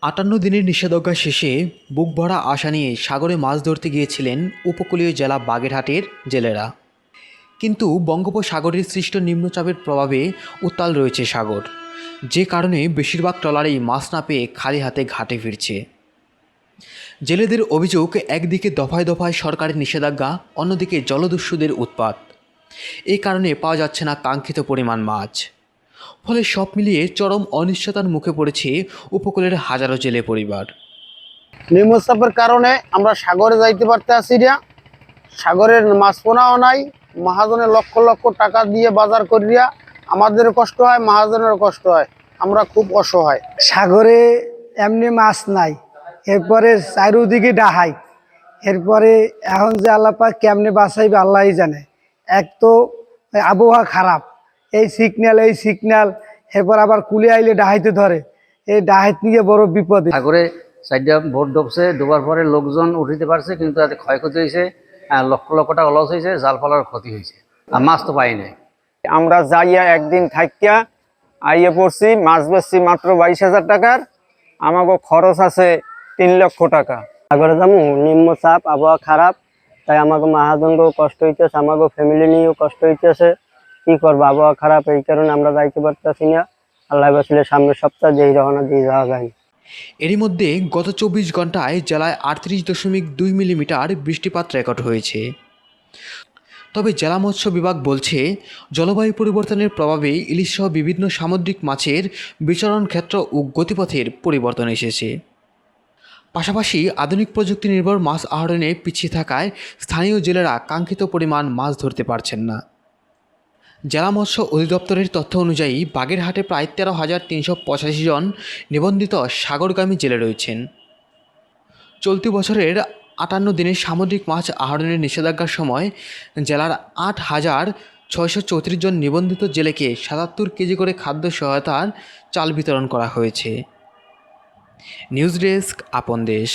৫৮ দিনের নিষেধাজ্ঞা শেষে বুক ভরা আশা নিয়ে সাগরে মাছ ধরতে গিয়েছিলেন উপকূলীয় জেলা বাগেরহাটের জেলেরা। কিন্তু বঙ্গোপসাগরের সৃষ্ট নিম্নচাপের প্রভাবে উত্তাল রয়েছে সাগর, যে কারণে বেশিরভাগ ট্রলারেই মাছ না পেয়ে খালি হাতে ঘাটে ফিরছে। জেলেদের অভিযোগ, একদিকে দফায় দফায় সরকারের নিষেধাজ্ঞা, অন্যদিকে জলদস্যুদের উৎপাত। এই কারণে পাওয়া যাচ্ছে না কাঙ্ক্ষিত পরিমাণ মাছ। ফলে সব মিলিয়ে চরম অনিশ্চয়তার মুখে পড়েছে উপকূলের হাজারো জেলে পরিবার। নিম্নচাপের কারণে আমরা সাগরে যাইতে পারতে আসি না। সাগরের মাছ পোনাও নাই। মহাজনের লক্ষ লক্ষ টাকা দিয়ে বাজার করিয়া আমাদেরও কষ্ট হয়, মহাজনেরও কষ্ট হয়। আমরা খুব অসহায়। সাগরে এমনি মাছ নাই, এরপরে চারিদিকে ডাহাই, এরপরে এখন যে আল্লাপাক কেমনে বাঁচাইবে আল্লাহই জানে। এক তো আবহাওয়া খারাপ, এই সিগন্যাল, এরপর আবার কুলে আইলে ডাহাইতে ধরে, এই ডাহাইত নিয়ে বড় বিপদে। সাগরে সাইডে ভোট ডুবছে, ডুবার পরে লোকজন উঠিতে পারছে, কিন্তু তাতে ক্ষয়ক্ষতি হয়েছে, লক্ষ লক্ষ টাকা লস হয়েছে, জাল ফলার ক্ষতি হয়েছে, আর মাছ তো পাই নাই। আমরা যাইয়া একদিন থাকিয়া আইয়ে পড়ছি, মাছ বেচছি মাত্র 22,000 টাকার। আমাকে খরচ আছে 3 লক্ষ টাকা। সাগরে যাবো, নিম্নচাপ, আবহাওয়া খারাপ, তাই আমাকে মহাজনকেও কষ্ট হইতেছে, আমাকে ফ্যামিলি নিয়েও কষ্ট হইতেছে। কি করবো, আবহাওয়া খারাপ, এই কারণে আমরা যাইতে পারতেছি না। আল্লাহ বাসলে সামনের সপ্তাহে যেই রওনা দিয়ে যাওয়া যায়। এরই মধ্যে গত 24 ঘন্টায় জেলায় 38.2 মিলিমিটার বৃষ্টিপাত রেকর্ড হয়েছে। তবে জেলা মৎস্য বিভাগ বলছে, জলবায়ু পরিবর্তনের প্রভাবে ইলিশসহ বিভিন্ন সামুদ্রিক মাছের বিচরণ ক্ষেত্র ও গতিপথের পরিবর্তন এসেছে। পাশাপাশি আধুনিক প্রযুক্তি নির্ভর মাছ আহরণে পিছিয়ে থাকায় স্থানীয় জেলেরা কাঙ্ক্ষিত পরিমাণ মাছ ধরতে পারছেন না। জেলা মৎস্য অধিদপ্তরের তথ্য অনুযায়ী বাগেরহাটে প্রায় 13,385 জন নিবন্ধিত সাগরগামী জেলে রয়েছেন। চলতি বছরের 58 দিনের সামুদ্রিক মাছ আহরণের নিষেধাজ্ঞার সময় জেলার 8,634 জন নিবন্ধিত জেলেকে 77 কেজি করে খাদ্য সহায়তার চাল বিতরণ করা হয়েছে। নিউজ ডেস্ক, আপন দেশ।